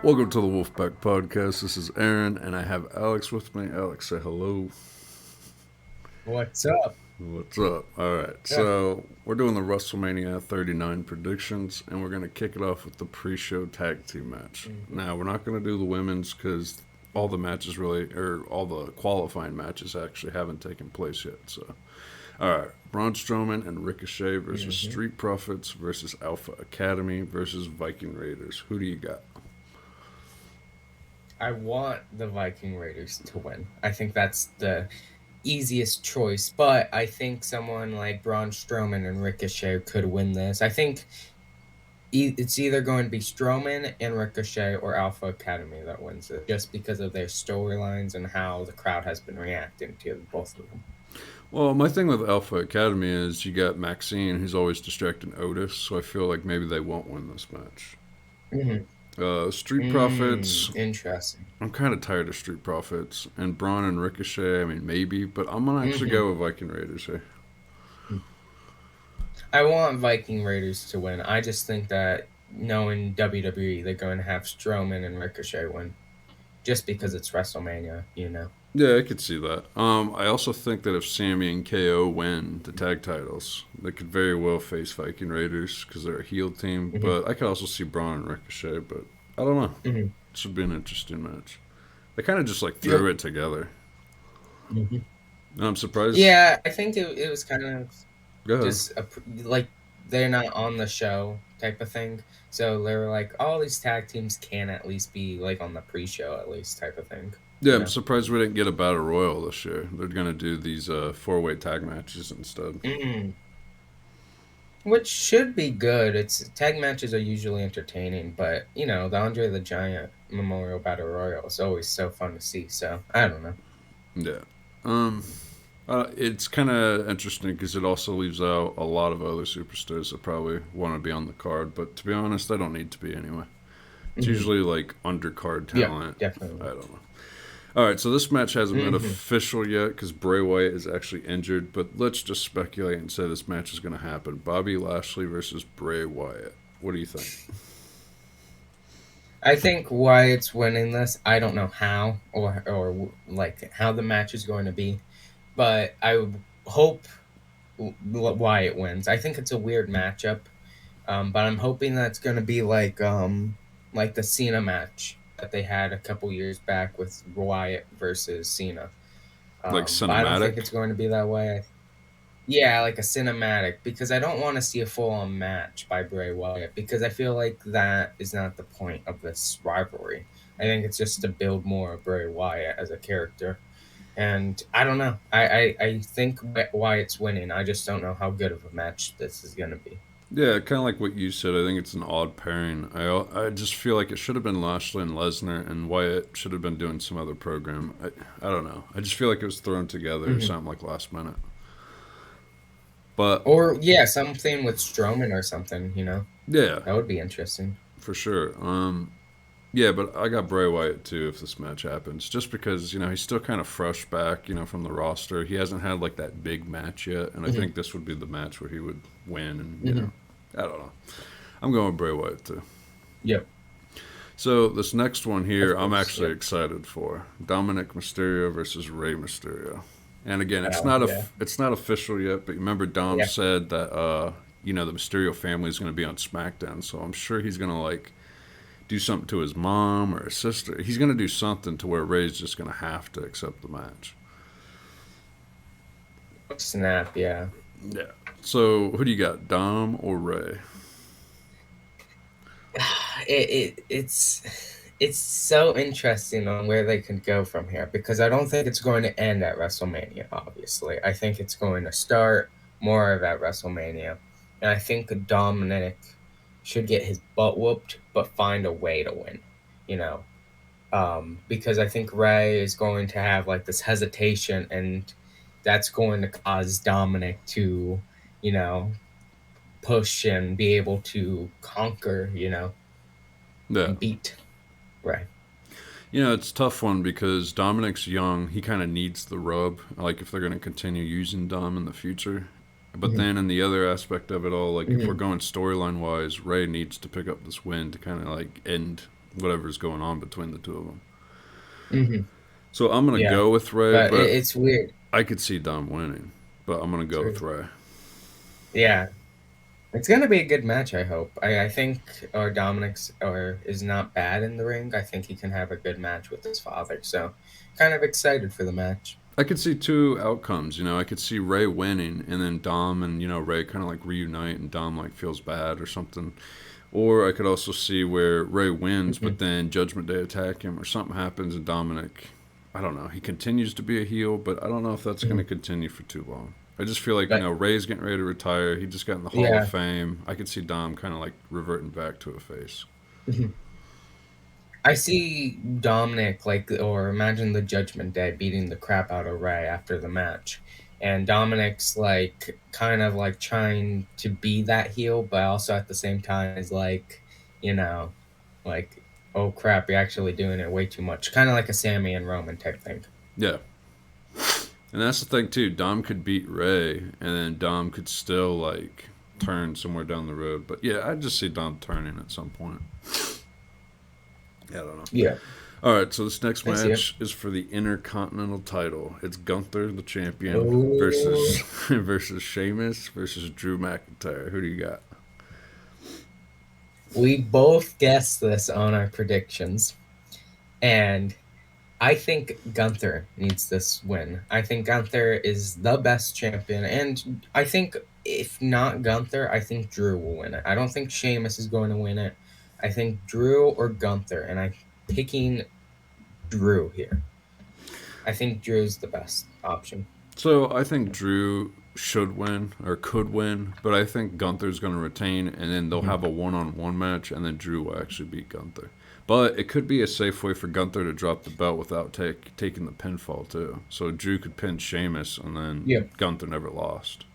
Welcome to the Wolfpack Podcast. This is Aaron, and I have Alex with me. Alex, say hello. What's up? What's up? All right, Yeah. so we're doing the WrestleMania 39 predictions, and we're going to kick it off with the pre-show tag team match. hmm Now, we're not going to do the women's because all the matches really, or all the qualifying matches actually haven't taken place yet. So, all right, Braun Strowman and Ricochet versus hmm Street Profits versus Alpha Academy versus Viking Raiders. Who do you got? I want the Viking Raiders to win. I think that's the easiest choice, but I think someone like Braun Strowman and Ricochet could win this. I think it's either going to be Strowman and Ricochet or Alpha Academy that wins it, just because of their storylines and how the crowd has been reacting to both of them. Well, my thing with Alpha Academy is you got Maxine, who's always distracting Otis, so I feel like maybe they won't win this match. hmm Street Profits, Interesting. I'm kind of tired of Street Profits. And Braun and Ricochet, I mean, maybe, but I'm going to actually hmm go with Viking Raiders here. I want Viking Raiders to win. I just think that knowing WWE, they're going to have Strowman and Ricochet win. Just because it's WrestleMania. Yeah, I could see that. I also think that if Sammy and KO win the tag titles, they could very well face Viking Raiders because they're a heel team. hmm But I could also see Braun and Ricochet, but I don't know. hmm It should be an interesting match. They kind of just like threw Yep. it together. hmm And I'm surprised. Yeah, I think it was kind of Go ahead. just like they're not on the show type of thing. So they were like, all these tag teams can at least be like on the pre-show at least type of thing, Yeah, you I'm know. surprised we didn't get a battle royal this year. They're gonna do these four-way tag matches instead. Mm. Which should be good. It's tag matches are usually entertaining, but the Andre the Giant Memorial Battle Royal is always so fun to see. So I don't know. Yeah. Um. It's kind of interesting because it also leaves out a lot of other superstars that probably want to be on the card. But to be honest, they don't need to be anyway. It's hmm usually like undercard Yeah, talent. I definitely. don't know. All right, so this match hasn't been hmm official yet because Bray Wyatt is actually injured. But let's just speculate and say this match is going to happen: Bobby Lashley versus Bray Wyatt. What do you think? I think Wyatt's winning this. I don't know how or like how the match is going to be, but I would hope Wyatt wins. I think it's a weird matchup, but I'm hoping that's going to be like the Cena match that they had a couple years back with Wyatt versus Cena. Like But I don't think cinematic? it's going to be that way. Yeah, like a cinematic, because I don't want to see a full-on match by Bray Wyatt because I feel like that is not the point of this rivalry. I think it's just to build more of Bray Wyatt as a character. And I don't know. I think Wyatt's winning. I just don't know how good of a match this is going to be. Yeah, kind of like what you said. I think it's an odd pairing. I just feel like it should have been Lashley and Lesnar, and Wyatt should have been doing some other program. I don't know. I just feel like it was thrown together or hmm something like last minute. But Or, yeah, something with Strowman or something. yeah, That would be interesting. for sure. Yeah, but I got Bray Wyatt too if this match happens, just because he's still kind of fresh back, from the roster. He hasn't had like that big match yet, and I hmm think this would be the match where he would win. And hmm I don't know. I'm going with Bray Wyatt too. Yep, So this next one here, of I'm course. actually Yep. So, excited for Dominic Mysterio versus Rey Mysterio. And again, wow, yeah. it's not official yet, but remember Dom Yeah. said that the Mysterio family is going to be on SmackDown, so I'm sure he's going to like do something to his mom or his sister. He's going to do something to where Rey's just going to have to accept the match. Snap, yeah. Yeah. So who do you got, Dom or Rey? It's so interesting on where they can go from here because I don't think it's going to end at WrestleMania. Obviously, I think it's going to start more of at WrestleMania, and I think Dominic should get his butt whooped, but find a way to win. You know, because I think Ray is going to have like this hesitation, and that's going to cause Dominic to, you know, push and be able to conquer, Yeah. and beat Ray. It's a tough one because Dominic's young. He kind of needs the rub, like if they're going to continue using Dom in the future. But Mhm, then in the other aspect of it all, like if we're mhm, going storyline wise, Ray needs to pick up this win to kind of like end whatever's going on between the two of them. Hmm. So I'm gonna Yeah, go with Ray, but but it's weird. I could see Dom winning. But I'm gonna go with True. Ray. Yeah, it's gonna be a good match. I hope. I think or Dominic's or is not bad in the ring. I think he can have a good match with his father. So, kind of excited for the match. I could see two outcomes. I could see Ray winning, and then Dom and Ray kind of like reunite, and Dom like feels bad or something. Or I could also see where Ray wins, but Hmm. then Judgment Day attack him, or something happens, and Dominic, I don't know, he continues to be a heel, but I don't know if that's going to Hmm. continue for too long. I just feel like But Ray's getting ready to retire. He just got in the Hall of yeah. Fame. I could see Dom kind of like reverting back to a face. Mhm. I see Dominic like, or imagine the Judgment Day beating the crap out of Ray after the match, and Dominic's like kind of like trying to be that heel, but also at the same time is like, you know, like, oh crap, you're actually doing it way too much, kind of like a Sammy and Roman type thing. Yeah, and that's the thing too. Dom could beat Ray, and then Dom could still like turn somewhere down the road. But yeah, I just see Dom turning at some point. Yeah, I don't know. Yeah, All right, so this next I see it. match is for the Intercontinental title. It's Gunther, the champion, versus Oh, versus Sheamus versus Drew McIntyre. Who do you got? we both guessed this on our predictions, and I think Gunther needs this win. I think Gunther is the best champion, and I think if not Gunther, I think Drew will win it. I don't think Sheamus is going to win it. I think Drew or Gunther, and I'm picking Drew here. I think Drew's the best option. So I think Drew should win or could win, but I think Gunther's going to retain, and then they'll Mhm. have a one-on-one match, and then Drew will actually beat Gunther. But it could be a safe way for Gunther to drop the belt without taking the pinfall too. So Drew could pin Sheamus, and then Yeah, Gunther never lost.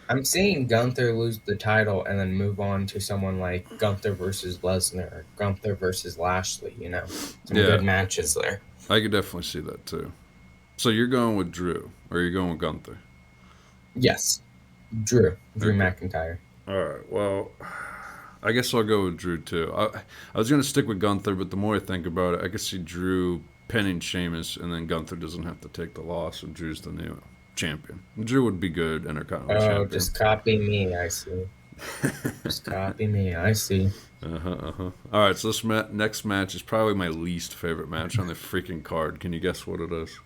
I'm seeing Gunther lose the title and then move on to someone like Gunther versus Lesnar, or Gunther versus Lashley. Some Yeah, good matches there. I could definitely see that too. So you're going with Drew, or you're going with Gunther? Yes, Drew Okay. McIntyre. All right. Well, I guess I'll go with Drew too. I was gonna stick with Gunther, but the more I think about it, I could see Drew pinning Sheamus, and then Gunther doesn't have to take the loss, and Drew's the new champion. Drew would be good Intercontinental Oh, champion. just copy me. I see. Just copy me. I see. All right. So next match is probably my least favorite match on the freaking card. Can you guess what it is?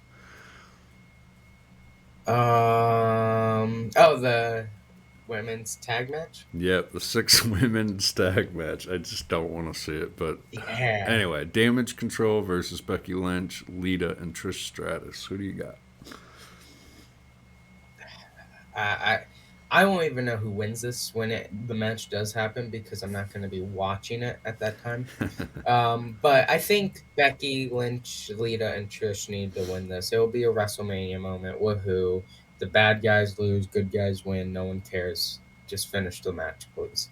Oh, the women's tag match. Yep, the six women stag match. I just don't want to see it, but Yeah. anyway, Damage Control versus Becky Lynch, Lita, and Trish Stratus. Who do you got? I I I won't even know who wins this when the match does happen because I'm not going to be watching it at that time. But I think Becky Lynch, Lita, and Trish need to win this. It will be a WrestleMania moment. Woohoo! The bad guys lose, good guys win. No one cares. Just finish the match, please.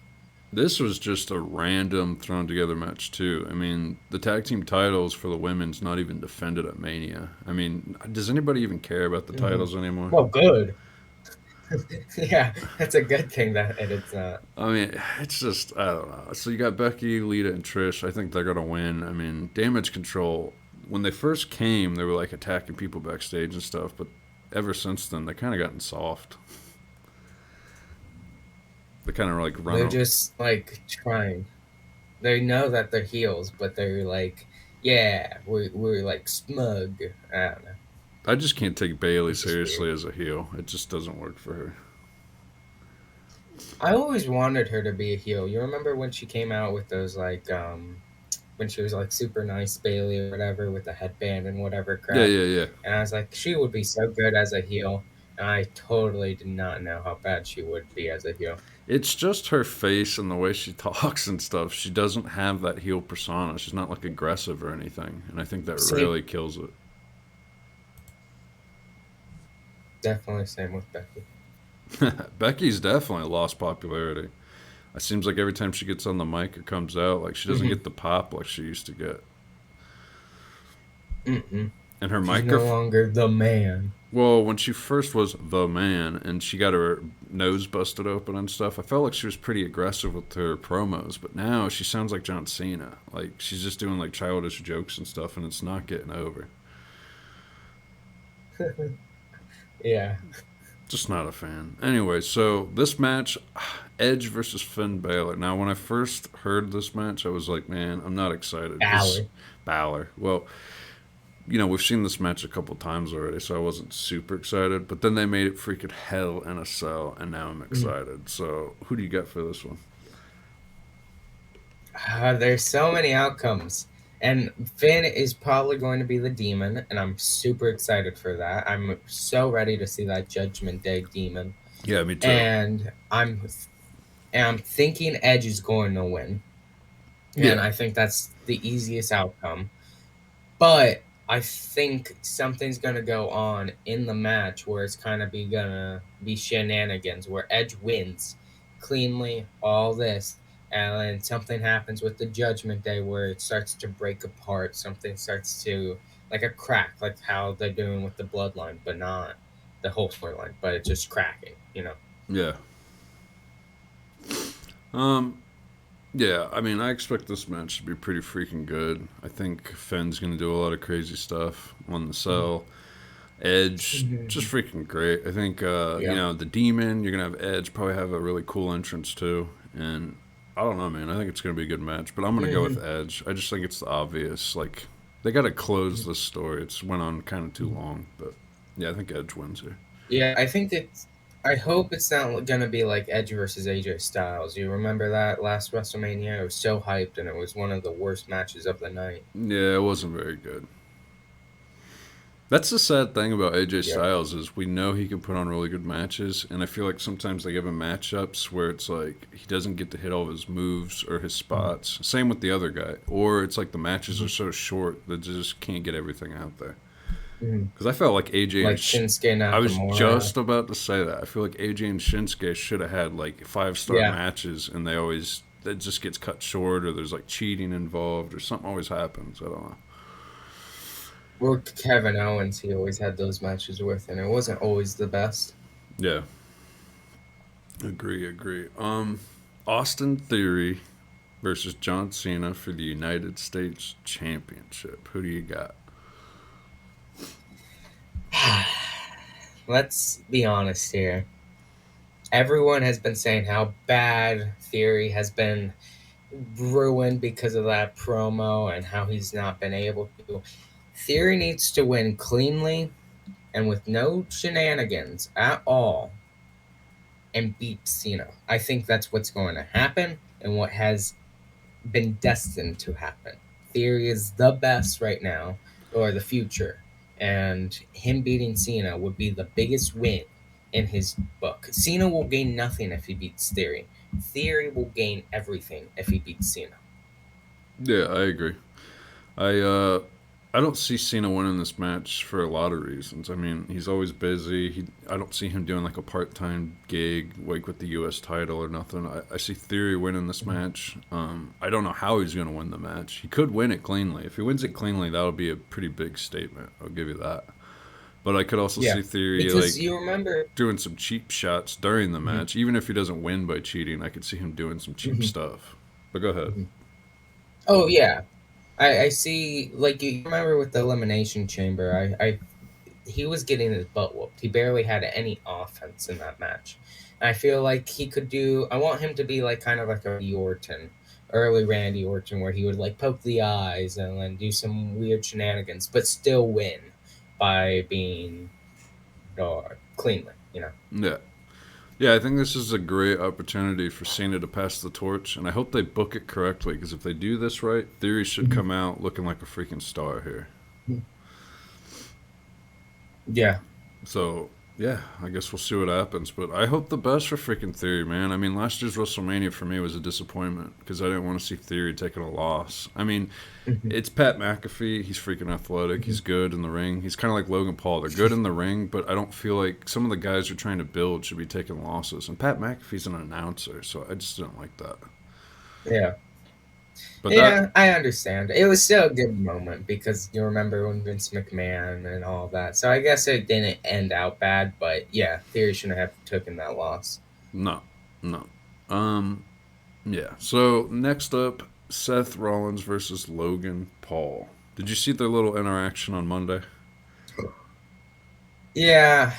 This was just a random thrown together match too. I mean, the tag team titles for the women's not even defended at Mania. I mean, does anybody even care about the Hmm. titles anymore? Well, good. Yeah, that's a good thing that it's not. I mean, it's just I don't know. So you got Becky, Lita, and Trish. I think they're gonna win. I mean, Damage Control. When they first came, they were like attacking people backstage and stuff, but ever since then, they kind of gotten soft. They kind of like They're run. just like trying. They know that they're heels, but they're like, yeah, we're like smug. I don't know. I just can't take Bailey It's just seriously weird. as a heel. It just doesn't work for her. I always wanted her to be a heel. You remember when she came out with those like when she was like super nice Bailey or whatever with the headband and whatever Yeah, crap. yeah, yeah. And I was like, she would be so good as a heel. And I totally did not know how bad she would be as a heel. It's just her face and the way she talks and stuff. She doesn't have that heel persona. She's not like aggressive or anything, and I think that Same, really kills it. definitely same with Becky. Becky's definitely lost popularity. It seems like every time she gets on the mic or comes out, like she doesn't Hmm. get the pop like she used to get. Mm-mm. And her She's no microphone. longer the man. Well, when she first was the man and she got her nose busted open and stuff, I felt like she was pretty aggressive with her promos. But now she sounds like John Cena. Like she's just doing like childish jokes and stuff, and it's not getting over. Yeah. Just not a fan. Anyway, so this match, Edge versus Finn Balor. Now, when I first heard this match, I was like, man, I'm not excited because Balor. Balor. Well, we've seen this match a couple times already, so I wasn't super excited. But then they made it freaking hell in a cell, and now I'm Mhm. excited. So, who do you got for this one? There's so many outcomes. And Finn is probably going to be the demon, and I'm super excited for that. I'm so ready to see that Judgment Day demon. Yeah, me too. And I'm thinking Edge is going to win. And Yeah, I think that's the easiest outcome. But I think something's gonna go on in the match where it's kind of be gonna be shenanigans where Edge wins cleanly, all this, and then something happens with the Judgment Day where it starts to break apart. Something starts to like a crack, like how they're doing with the Bloodline, but not the whole storyline, but it's just cracking. yeah. Um, yeah, I mean, I expect this match to be pretty freaking good. I think Finn's going to do a lot of crazy stuff on the cell. Edge, just Mhm. freaking great. I think, Yeah. the Demon, you're going to have Edge probably have a really cool entrance too. And I don't know, man. I think it's going to be a good match, but I'm going to go with Mhm. Edge. I just think it's the obvious. Like, they got to close this story. It's went on kind of too long, but yeah, I think Edge wins here. Yeah, I think it's. I hope it's not gonna be like Edge versus AJ Styles. You remember that last WrestleMania? It was so hyped, and it was one of the worst matches of the night. Yeah, it wasn't very good. That's the sad thing about AJ Yeah. Styles is we know he can put on really good matches, and I feel like sometimes they give him matchups where it's like he doesn't get to hit all of his moves or his spots. Same with the other guy, or it's like the matches are Mhm. so short that they just can't get everything out there. Mhm. Because I felt like AJ and Like Shinsuke I was Nakamura. just about to say that. I feel like AJ and Shinsuke should have had like 5-star Yeah. matches, and they always that just gets cut short, or there's like cheating involved, or something always happens. I don't know. Or Kevin Owens, he always had those matches with, and it wasn't always the best. Yeah, agree. Austin Theory versus John Cena for the United States Championship. Who do you got? Let's be honest here. Everyone has been saying how bad Theory has been ruined because of that promo and how he's not been able to. Theory needs to win cleanly and with no shenanigans at all and beat Cena. I think that's what's going to happen and what has been destined to happen. Theory is the best right now or the future, and him beating Cena would be the biggest win in his book. Cena will gain nothing if he beats Theory. Theory will gain everything if he beats Cena. Yeah, I agree. I uh I don't see Cena winning this match for a lot of reasons. I mean, he's always busy. I don't see him doing like a part-time gig like with the U.S. title or nothing. I see Theory winning this match. I don't know how he's going to win the match. He could win it cleanly. If he wins it cleanly, that'll be a pretty big statement. I'll give you that. But I could also Yeah, see Theory because like you remember. doing some cheap shots during the Mhm, match. Even if he doesn't win by cheating, I could see him doing some cheap mhm, stuff. But go ahead. mhm. Oh yeah, I see. Like you remember with the Elimination Chamber, I he was getting his butt whooped. He barely had any offense in that match. And I feel like he could do. I want him to be like kind of like a Randy Orton, early Randy Orton, where he would like poke the eyes and then do some weird shenanigans, but still win by being cleanly. Yeah. Yeah, I think this is a great opportunity for Cena to pass the torch, and I hope they book it correctly because if they do this right, Theory should Mhm. come out looking like a freaking star here. Yeah. So, yeah, I guess we'll see what happens, but I hope the best for freaking Theory, man. I mean, last year's WrestleMania for me was a disappointment because I didn't want to see Theory taking a loss. I mean, Mhm, it's Pat McAfee. He's freaking athletic. mhm. He's good in the ring. He's kind of like Logan Paul. They're good in the ring, but I don't feel like some of the guys you're trying to build should be taking losses. And Pat McAfee's an announcer, so I just didn't like that. Yeah. But that Yeah, I understand. It was still a good moment because you remember when Vince McMahon and all that. So I guess it didn't end out bad, but yeah, Theory shouldn't have taken that loss. no, no. Um, yeah. So next up, Seth Rollins versus Logan Paul. Did you see their little interaction on Monday? Yeah,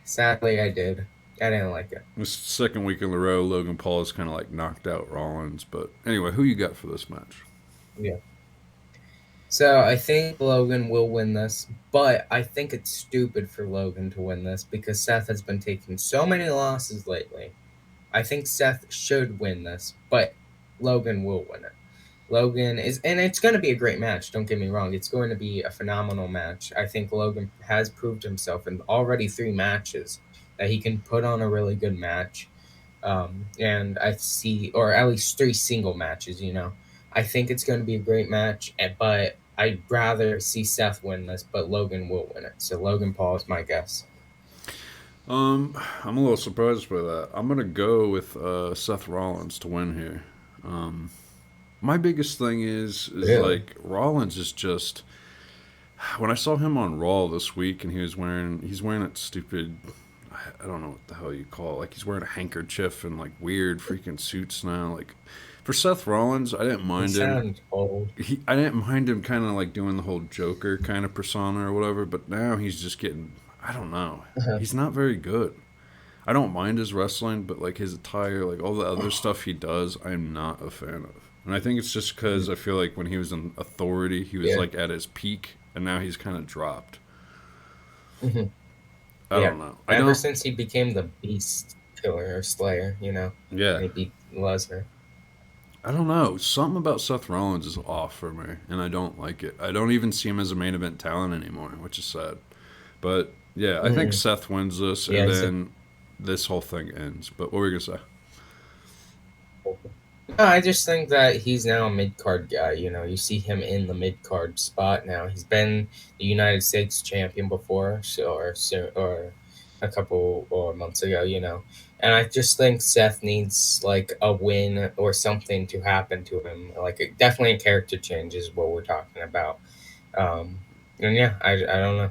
sadly I did. I didn't like it. This second week in a row, Logan Paul has kind of like knocked out Rollins. But anyway, who you got for this match? Yeah. So I think Logan will win this, but I think it's stupid for Logan to win this because Seth has been taking so many losses lately. I think Seth should win this, but Logan will win it. Logan is, and it's going to be a great match. Don't get me wrong; it's going to be a phenomenal match. I think Logan has proved himself in already 3 matches that he can put on a really good match. And I see, or at least 3 single matches. I think it's going to be a great match, but I'd rather see Seth win this, but Logan will win it. So Logan Paul is my guess. I'm a little surprised by that. I'm gonna go with Seth Rollins to win here. My biggest thing is Really? like Rollins is just when I saw him on Raw this week and he's wearing that stupid I don't know what the hell you call it. Like he's wearing a handkerchief and like weird freaking suits now. Like for Seth Rollins, I didn't He mind him. sounds old. I didn't mind him kind of like doing the whole Joker kind of persona or whatever. But now he's just getting I don't know. He's not very good. I don't mind his wrestling, but like his attire, like all the other stuff he does, I am not a fan of. And I think it's just because I feel like when he was in Authority, he was Yeah. like at his peak, and now he's kind of dropped. Hmm. I Yeah. don't know. I Ever don't. since he became the Beast Killer or Slayer, Yeah, and he beat Lesnar. I don't know. Something about Seth Rollins is off for me, and I don't like it. I don't even see him as a main event talent anymore, which is sad. But yeah, I think Mm-mm. Seth wins this, Yeah, and he's a. then this whole thing ends. But what were we gonna say? No, I just think that he's now a mid card guy. You see him in the mid card spot now. He's been the United States champion before, or a couple or months ago. And I just think Seth needs like a win or something to happen to him. Like definitely a character change is what we're talking about. And yeah, I don't know.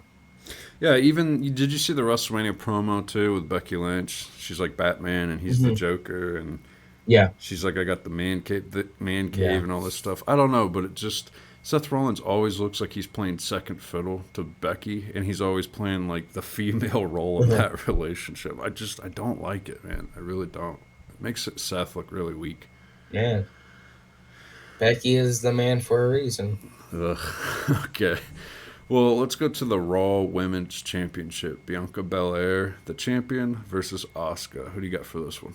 Yeah, even did you see the WrestleMania promo too with Becky Lynch? She's like Batman and he's the Hmm. Joker, and Yeah, she's like, I got the man cave, yeah. and all this stuff. I don't know, but it just Seth Rollins always looks like he's playing second fiddle to Becky, and he's always playing like the female role in Mhm. that relationship. I don't like it, man. I really don't. It makes Seth look really weak. Man, Becky is the man for a reason. Ugh. Okay. Well, let's go to the Raw Women's Championship. Bianca Belair, the champion, versus Asuka. Who do you got for this one?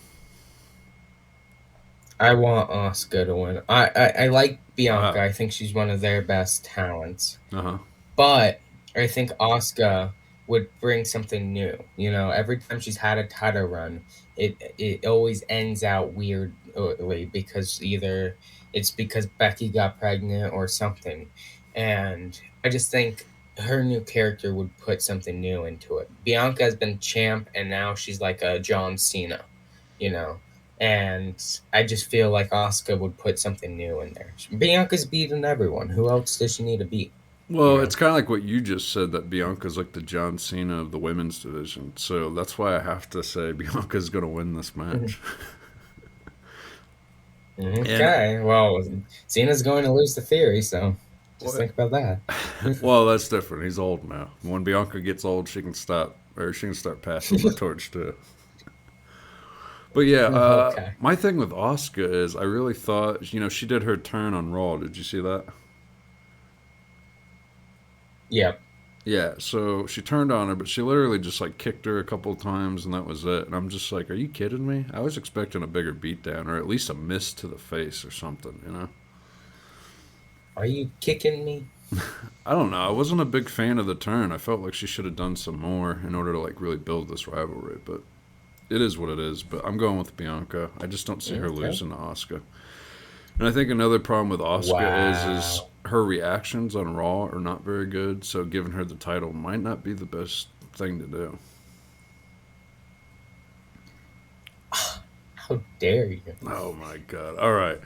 I want Asuka to win. I like Bianca. Wow. I think she's one of their best talents. Uh huh. But I think Asuka would bring something new. Every time she's had a title run, it always ends out weirdly because either it's because Becky got pregnant or something. And I just think her new character would put something new into it. Bianca has been champ and now she's like a John Cena, you know. And I just feel like Asuka would put something new in there. Bianca's beaten everyone. Who else does she need to beat? You Well, know. it's kind of like what you just said that Bianca's like the John Cena of the women's division. So that's why I have to say Bianca's going to win this Mhm. match. And Okay, well, Cena's going to lose the Theory, so just think about that. well, that's different. He's old now. When Bianca gets old, she can stop or she can start passing the torch too. But yeah, Okay. my thing with Asuka is I really thought she did her turn on Raw. Did you see that? Yeah. Yeah, so she turned on her, but she literally just like kicked her a couple of times, and that was it. And I'm just like, are you kidding me? I was expecting a bigger beatdown, or at least a miss to the face or something. Are you kicking me? I don't know. I wasn't a big fan of the turn. I felt like she should have done some more in order to like really build this rivalry, but it is what it is. But I'm going with Bianca. I just don't see her Okay. losing to Asuka. And I think another problem with Asuka is Wow. her reactions on Raw are not very good. So giving her the title might not be the best thing to do. How dare you? Oh my god. All right.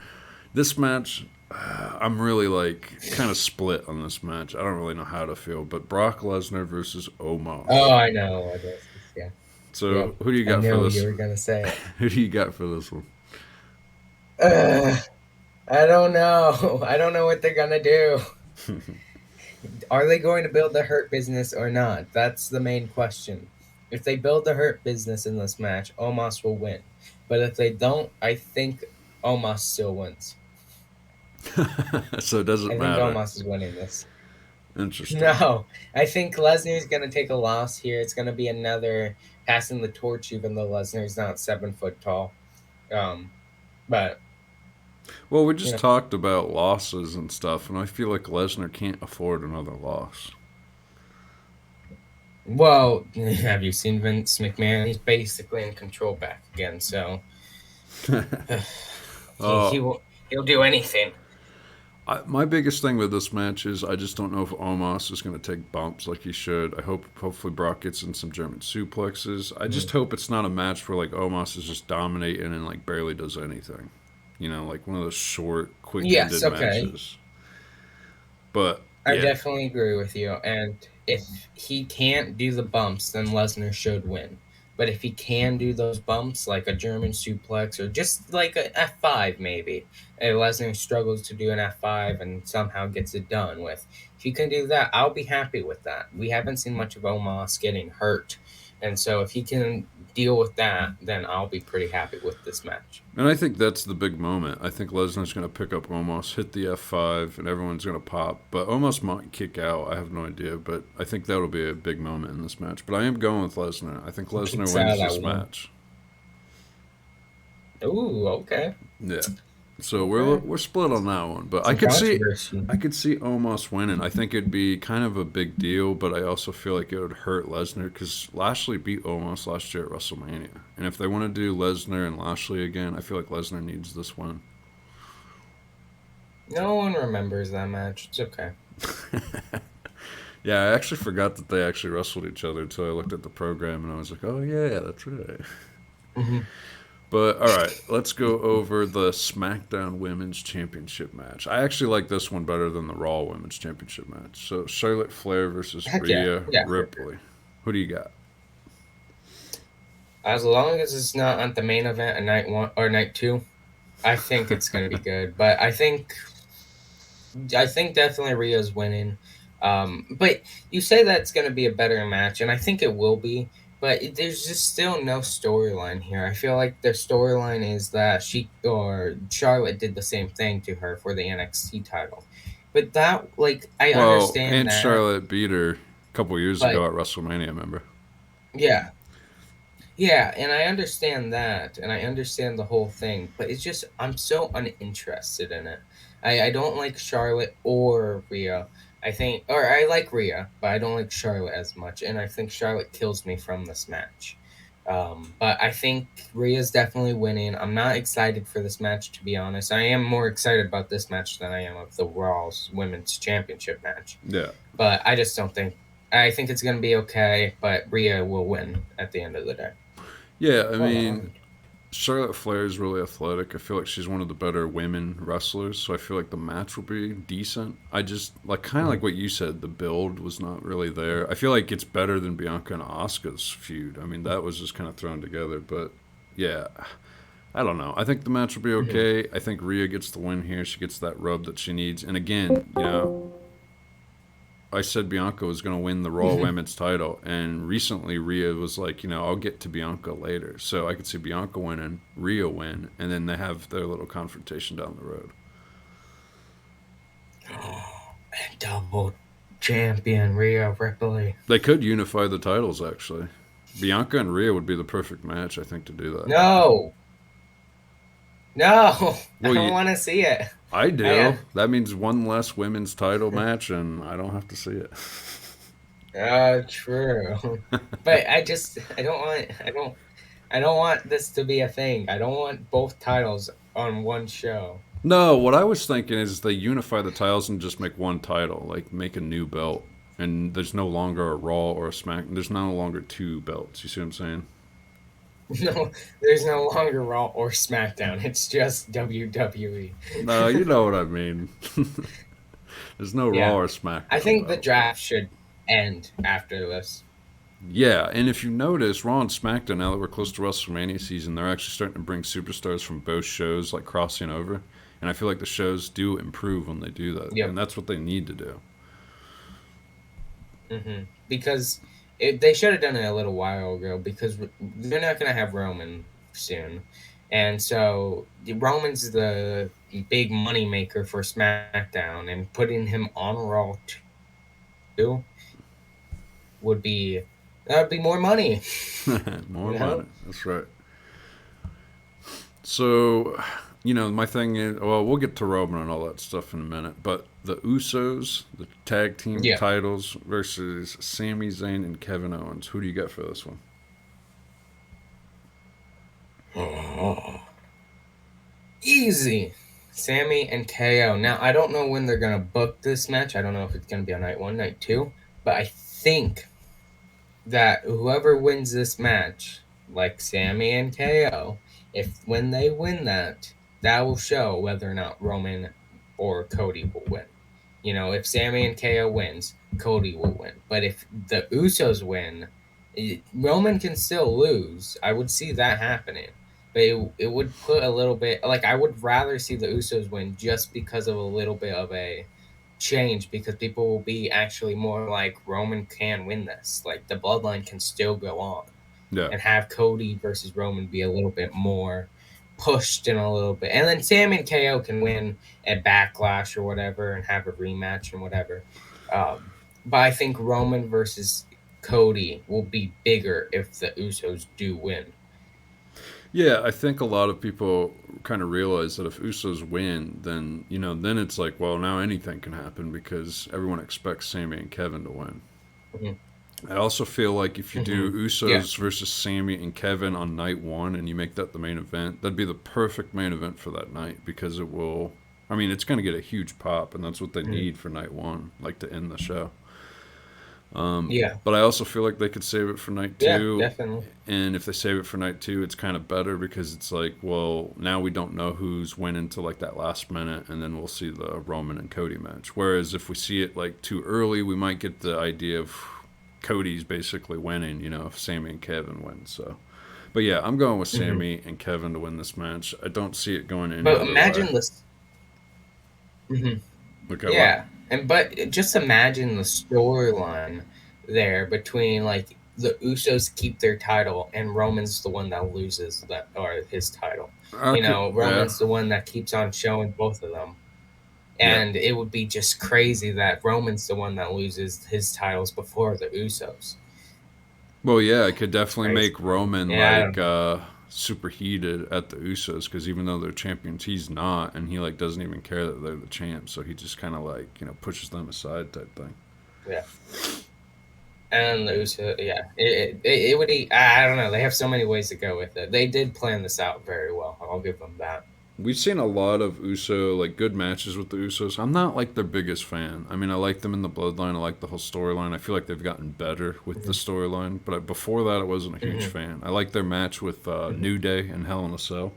This match I'm really like kind of split on this match. I don't really know how to feel, but Brock Lesnar versus Oh, Omos. I know what this is. Yeah. So Yep. who do you I got for knew you this? were gonna say it. Who do you got for this one? Uh, I don't know. I don't know what they're gonna do. Are they going to build the Hurt business or not? That's the main question. If they build the Hurt business in this match, Omos will win. But if they don't, I think Omos still wins. So it doesn't I think matter. Omos is winning this. Interesting. No, I think Lesnar is going to take a loss here. It's going to be another passing the torch, even though Lesnar is not 7 foot tall. Um, but Well, we you just know, talked about losses and stuff, and I feel like Lesnar can't afford another loss. well, have you seen Vince McMahon? He's basically in control back again, so he Oh, will he'll do anything. my biggest thing with this match is I just don't know if Omos is going to take bumps like he should. I hope hopefully Brock gets in some German suplexes. I just Mm. hope it's not a match where like Omos is just dominating and like barely does anything. Like one of those short, quick Yes, ended okay. matches. But I yeah, definitely agree with you. And if he can't do the bumps, then Lesnar should win. But if he can do those bumps, like a German suplex or just like a F5, maybe, and Lesnar struggles to do an F5 and somehow gets it done with, if he can do that, I'll be happy with that. We haven't seen much of Omos getting hurt. And so if he can deal with that, then I'll be pretty happy with this match. and I think that's the big moment. I think Lesnar's going to pick up Omos, hit the F5, and everyone's going to pop. But Omos might kick out. I have no idea. But I think that'll be a big moment in this match. But I am going with Lesnar. I think He Lesnar kicks out wins of that this one. match. Ooh, okay. Yeah. So Okay. we're split on that one. But Some controversy. I could see Omos winning. I think it'd be kind of a big deal, but I also feel like it would hurt Lesnar because Lashley beat Omos last year at WrestleMania. And if they want to do Lesnar and Lashley again, I feel like Lesnar needs this win. No one remembers that match. It's okay. Yeah, I actually forgot that they actually wrestled each other until I looked at the program and I was like, oh, yeah, that's right. Hmm. But all right, let's go over the SmackDown Women's Championship match. I actually like this one better than the Raw Women's Championship match. So Charlotte Flair versus Heck yeah. Rhea Yeah, for sure. Ripley. Who do you got? As long as it's not on the main event at night one or night two, I think it's going to be good. But I think definitely Rio's winning. But you say that's going to be a better match, and I think it will be. But there's just still no storyline here. I feel like the storyline is that she or Charlotte did the same thing to her for the NXT title. But that, like, I Well, understand Aunt that. Charlotte beat her a couple years But ago at WrestleMania, remember? yeah, yeah, and I understand that, and I understand the whole thing, but it's just I'm so uninterested in it. I don't like Charlotte or Rhea. I think, or I like Rhea, but I don't like Charlotte as much, and I think Charlotte kills me from this match. But I think Rhea's definitely winning. I'm not excited for this match, to be honest. I am more excited about this match than I am of the Raw's Women's Championship match. Yeah. But I just don't think. I think it's going to be okay, but Rhea will win at the end of the day. Yeah, I Hold mean, on. Charlotte Flair is really athletic. I feel like she's one of the better women wrestlers, so I feel like the match will be decent. I just like kind of like Mhm. what you said. The build was not really there. I feel like it's better than Bianca and Asuka's feud. I mean, that was just kind of thrown together, but yeah, I don't know. I think the match will be Mhm. okay. I think Rhea gets the win here. She gets that rub that she needs. And again, I said Bianca was going to win the Raw Mhm. Women's title, and recently Rhea was like, I'll get to Bianca later. So I could see Bianca winning, Rhea win, and then they have their little confrontation down the road. And double champion Rhea Ripley. They could unify the titles, actually. Bianca and Rhea would be the perfect match, I think, to do that. No, no, I Well, don't want to see it. I I do. That means one less women's title match, and I don't have to see it. true, but I don't want this to be a thing. I don't want both titles on one show. No, what I was thinking is they unify the titles and just make one title, like make a new belt. And there's no longer a Raw or a Smack. There's no longer two belts. You see what I'm saying? No, there's no longer Raw or SmackDown. It's just WWE. No, you know what I mean. There's no Raw Yeah. or I SmackDown think the Battle. draft should end after this. Yeah, and if you notice, Raw and SmackDown, now that we're close to WrestleMania season, they're actually starting to bring superstars from both shows, like crossing over. And I feel like the shows do improve when they do that, and Yep. that's what they need to do. Because they should have done it a little while ago because they're not going to have Roman soon. And so Roman's the big money maker for SmackDown, and putting him on Raw too would be that would be more money, More you money. know? That's right. So, my thing is, well, we'll get to Roman and all that stuff in a minute, but the Usos, the tag team Yeah. titles versus Sami Zayn and Kevin Owens. Who do you got for this one? Easy. Sammy and KO. Now, I don't know when they're going to book this match. I don't know if it's going to be on night one, night two, but I think that whoever wins this match, like Sammy and KO, if when they win that, that will show whether or not Roman or Cody will win. If Sammy and KO wins, Cody will win. But if the Usos win, Roman can still lose. I would see that happening. But it would put a little bit like I would rather see the Usos win just because of a little bit of a change because people will be actually more like Roman can win this. Like the bloodline can still go on Yeah. and have Cody versus Roman be a little bit more pushed in a little bit. And then Sam and KO can win at Backlash or whatever and have a rematch and whatever. But I think Roman versus Cody will be bigger if the Usos do win. Yeah, I think a lot of people kind of realize that if Usos win, then, then it's like, well, now anything can happen because everyone expects Sami and Kevin to win. Mm-hmm. I also feel like if you do Mm-hmm. Yeah. Usos versus Sami and Kevin on night one and you make that the main event, that'd be the perfect main event for that night because it will. I mean, it's going to get a huge pop, and that's what they Mm-hmm. need for night one, like to end the show. Yeah. But I also feel like they could save it for night Yeah, two. definitely. And if they save it for night two, it's kind of better because it's like, well, now we don't know who's winning to like that last minute, and then we'll see the Roman and Cody match. Whereas if we see it like too early, we might get the idea of Cody's basically winning, if Sammy and Kevin win. So, but yeah, I'm going with Mm-hmm. Sammy and Kevin to win this match. I don't see it going any But other way. imagine this. Mhm. Okay, what? Yeah, but just imagine the storyline there between like the Usos keep their title and Roman's the one that loses that or his title. I could, yeah, Roman's the one that keeps on showing both of them. yeah. And it would be just crazy that Roman's the one that loses his titles before the Usos. Well, yeah, I could It's definitely crazy. make Roman Yeah, I don't like know. super heated at the Usos because even though they're champions, he's not, and he like doesn't even care that they're the champs. So he just kind of like pushes them aside type thing. Yeah. And the Usos, yeah, it would. I don't know. They have so many ways to go with it. They did plan this out very well. I'll give them that. We've seen a lot of Uso like good matches with the Usos. I'm not like their biggest fan. I mean, I like them in the Bloodline. I like the whole storyline. I feel like they've gotten better with the Hmm. storyline. But before that, I wasn't a huge Hmm. fan. I like their match with Hmm. New Day and Hell in a Cell.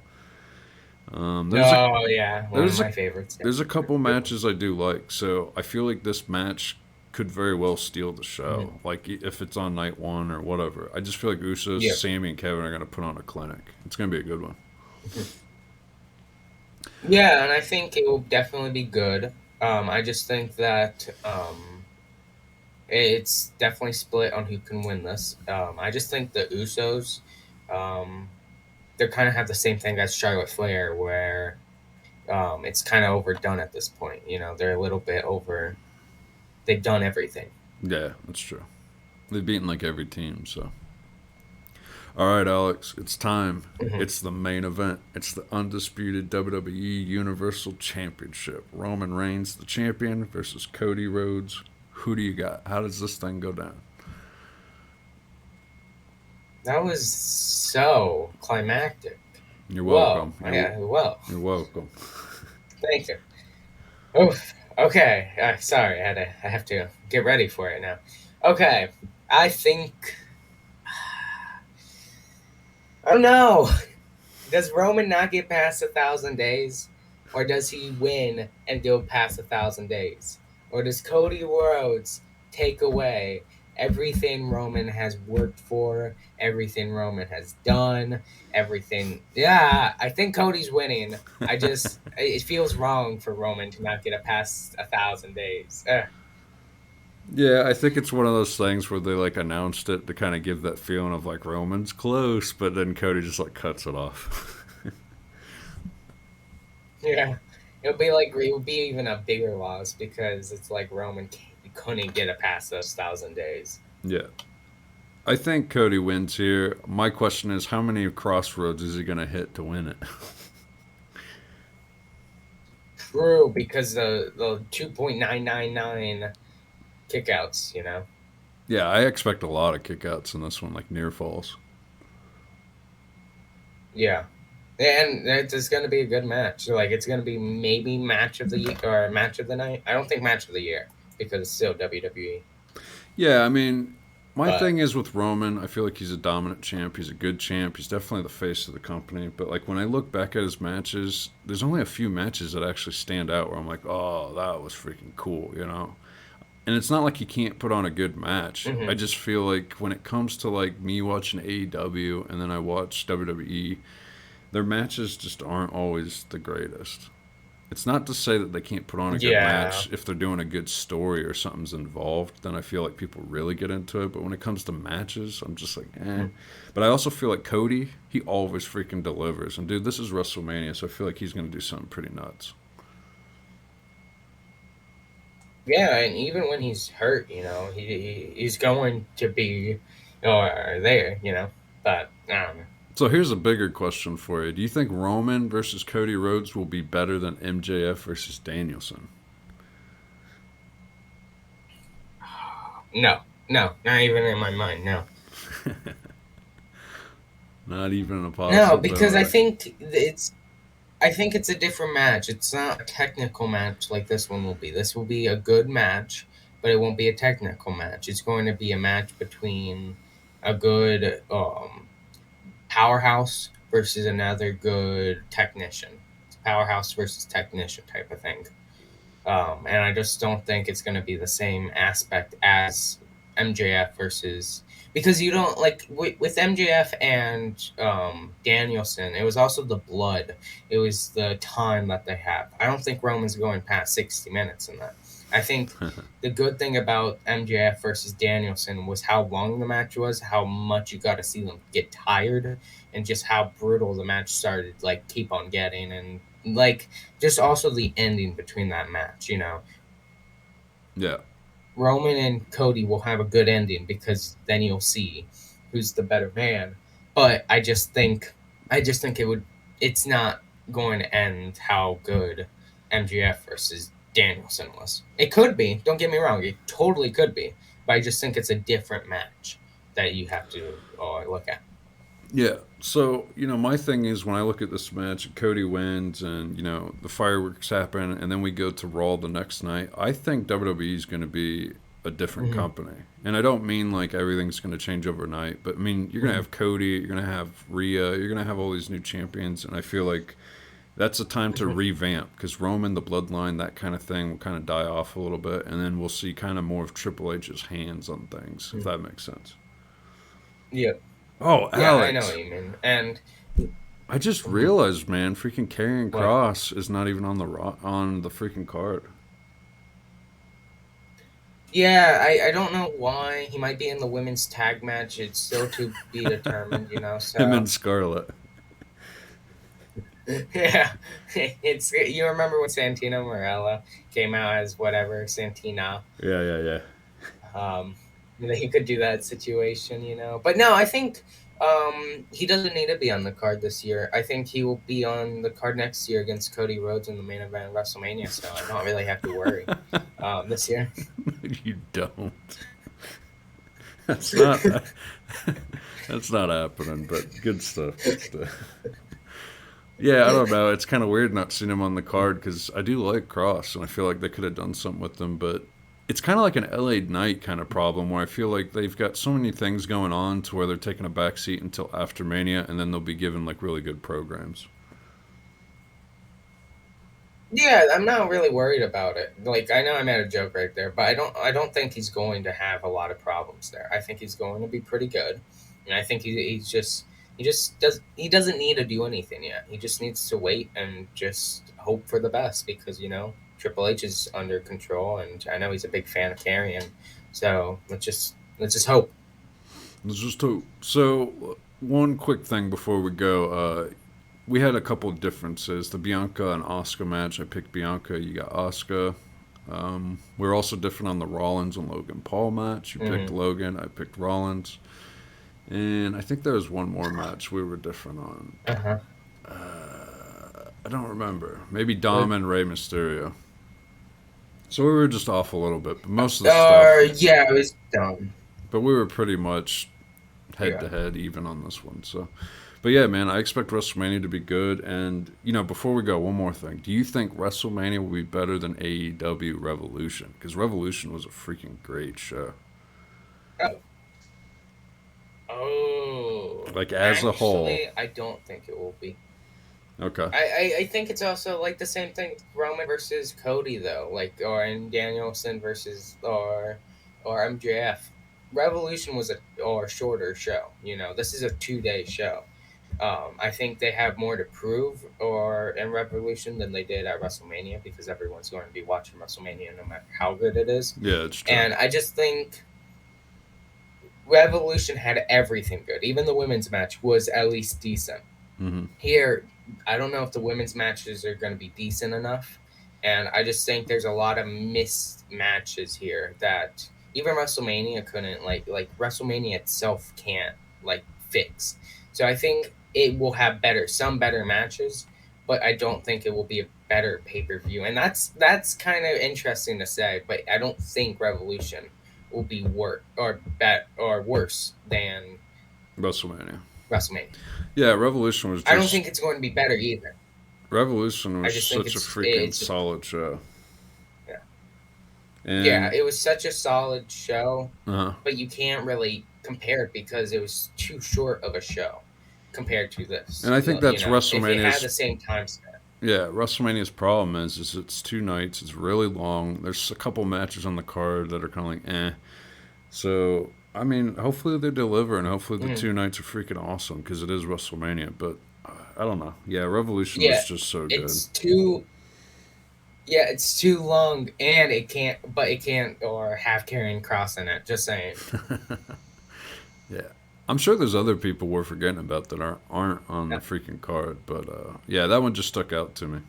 There's a Oh yeah, one of there's a my favorites. Yeah, there's a that's couple a good one. matches I do like. So I feel like this match could very well steal the Hmm. show. Like if it's on night one or whatever. I just feel like Usos, Yeah. Sammy, and Kevin are gonna put on a clinic. It's gonna be a good one. Hmm. Yeah, and I think it will definitely be good. I just think that it's definitely split on who can win this. I just think the Usos, um, they kind of have the same thing as Charlotte Flair, where it's kind of overdone at this point. They're a little bit over. They've done everything. Yeah, that's true. They've beaten like every team, so. All right, Alex, it's time. Hmm. It's the main event. It's the undisputed WWE Universal Championship. Roman Reigns, the champion, versus Cody Rhodes. Who do you got? How does this thing go down? That was so climactic. You're Whoa. welcome. Yeah, well, You're welcome. thank you. Oof. Okay. Sorry, I have to get ready for it now. Okay. I think Oh no! Does Roman not get past 1,000 days? Or does he win and go past 1,000 days? Or does Cody Rhodes take away everything Roman has worked for, everything Roman has done, everything? Yeah, I think Cody's winning. It feels wrong for Roman to not get a past 1,000 days. Yeah, I think it's one of those things where they like announced it to kind of give that feeling of like Roman's close, but then Cody just like cuts it off. Yeah. It would be even a bigger loss because it's like Roman couldn't get it past those 1,000 days. Yeah. I think Cody wins here. My question is, how many crossroads is he going to hit to win it? True, because the 2.999 kickouts, you know. Yeah, I expect a lot of kickouts in this one, like near falls. Yeah. And it's going to be a good match. So, like it's going to be maybe match of the year or match of the night. I don't think match of the year because it's still WWE. Yeah, I mean, my But thing is with Roman, I feel like he's a dominant champ. He's a good champ. He's definitely the face of the company. But like when I look back at his matches, there's only a few matches that actually stand out where I'm like, oh, that was freaking cool, you know? And it's not like he can't put on a good match. I mhm. just feel like when it comes to like me watching AEW and then I watch WWE, their matches just aren't always the greatest. It's not to say that they can't put on a good Yeah. match if they're doing a good story or something's involved. Then I feel like people really get into it. But when it comes to matches, I'm just like, eh. Mm. But I also feel like Cody, he always freaking delivers. And dude, this is WrestleMania, so I feel like he's going to do something pretty nuts. Yeah, and even when he's hurt, he's going to be there, But I don't know. So here's a bigger question for you. Do you think Roman versus Cody Rhodes will be better than MJF versus Danielson? No, no, not even in my mind. No, Not even a no, because possibility. I think it's a different match. It's not a technical match like this one will be. This will be a good match, but it won't be a technical match. It's going to be a match between a good powerhouse versus another good technician. It's powerhouse versus technician type of thing. And I just don't think it's going to be the same aspect as MJF versus because you don't like with MJF and Danielson. It was also the blood. It was the time that they have. I don't think Roman's going past 60 minutes in that. I think the good thing about MJF versus Danielson was how long the match was, how much you got to see them get tired, and just how brutal the match started. Like keep on getting and like just also the ending between that match, Yeah. Roman and Cody will have a good ending because then you'll see who's the better man. But I just think it's not going to end how good MGF versus Danielson was. It could be, don't get me wrong, it totally could be, but I just think it's a different match that you have to look at. Yeah. So, my thing is when I look at this match, Cody wins and, the fireworks happen and then we go to Raw the next night. I think WWE is going to be a different Mm-hmm. company. And I don't mean like everything's going to change overnight, but I mean, you're going to Mm-hmm. have Cody, you're going to have Rhea, you're going to have all these new champions. And I feel like that's a time to Mm-hmm. revamp because Roman, the bloodline, that kind of thing will kind of die off a little bit. And then we'll see kind of more of Triple H's hands on things, if Mm-hmm. that makes sense. Yeah, Oh, yeah, I know what Alex. you mean. And I just mhm. realized, man, freaking Karrion What? Cross is not even on the freaking card. Yeah, I don't know why. He might be in the women's tag match. It's still to be determined, Him and so Scarlett. yeah. It's you remember when Santino Morella came out as whatever, Santina. Yeah, yeah, yeah. Um he could do that situation, But no, I think he doesn't need to be on the card this year. I think he will be on the card next year against Cody Rhodes in the main event of WrestleMania, so I don't really have to worry this year. You don't. That's not. That's not happening. But good stuff. Good stuff. Yeah, I don't know. It's kind of weird not seeing him on the card because I do like Cross and I feel like they could have done something with him, but it's kind of like an LA Knight kind of problem where I feel like they've got so many things going on to where they're taking a back seat until after Mania, and then they'll be given like really good programs. Yeah, I'm not really worried about it. Like I know I made a joke right there, but I don't think he's going to have a lot of problems there. I think he's going to be pretty good. And I think he doesn't need to do anything yet. He just needs to wait and just hope for the best because, Triple H is under control and I know he's a big fan of Carrion. So let's just hope. Let's just hope. So, one quick thing before we go. We had a couple of differences. The Bianca and Oscar match, I picked Bianca, you got Oscar. We're also different on the Rollins and Logan Paul match. You picked Mm. Logan, I picked Rollins. And I think there was one more match we were different on. Uh-huh. I don't remember. Maybe Dom and Rey Mysterio. So we were just off a little bit, but most of the stuff. Yeah, it was dumb. But we were pretty much head Yeah. to head even on this one. So, but yeah, man, I expect WrestleMania to be good. And before we go, one more thing: do you think WrestleMania will be better than AEW Revolution? Because Revolution was a freaking great show, Oh. Oh. like as a whole. Actually, I don't think it will be. Okay. I think it's also like the same thing with Roman versus Cody though, like or in Danielson versus or MJF. Revolution was a shorter show. This is a 2-day show. I think they have more to prove or in Revolution than they did at WrestleMania because everyone's going to be watching WrestleMania no matter how good it is. Yeah, it's true. And I just think Revolution had everything good. Even the women's match was at least decent. Hmm. Here, I don't know if the women's matches are going to be decent enough, and I just think there's a lot of missed matches here that even WrestleMania couldn't like WrestleMania itself can't like fix. So I think it will have some better matches, but I don't think it will be a better pay-per-view. And that's kind of interesting to say, but I don't think Revolution will be worse than WrestleMania. WrestleMania. Yeah, Revolution was I don't just think it's going to be better either. Revolution I was just think such a freaking solid show. yeah, yeah. And It was such a solid show, uh but you can't really compare it because it was too short of a show compared to this. and I think that's If it had WrestleMania's the same time span. yeah, WrestleMania's problem is it's 2 nights, it's really long. There's a couple matches on the card that are kind of like So, I mean, hopefully they deliver, and hopefully the Mm. 2 nights are freaking awesome because it is WrestleMania. But I don't know. Yeah, Revolution Yeah, was just so good. it's too. Yeah, it's too long, and it can't or have Karrion Cross in it. Just saying. Yeah, I'm sure there's other people we're forgetting about that aren't on the freaking card. But yeah, that one just stuck out to me.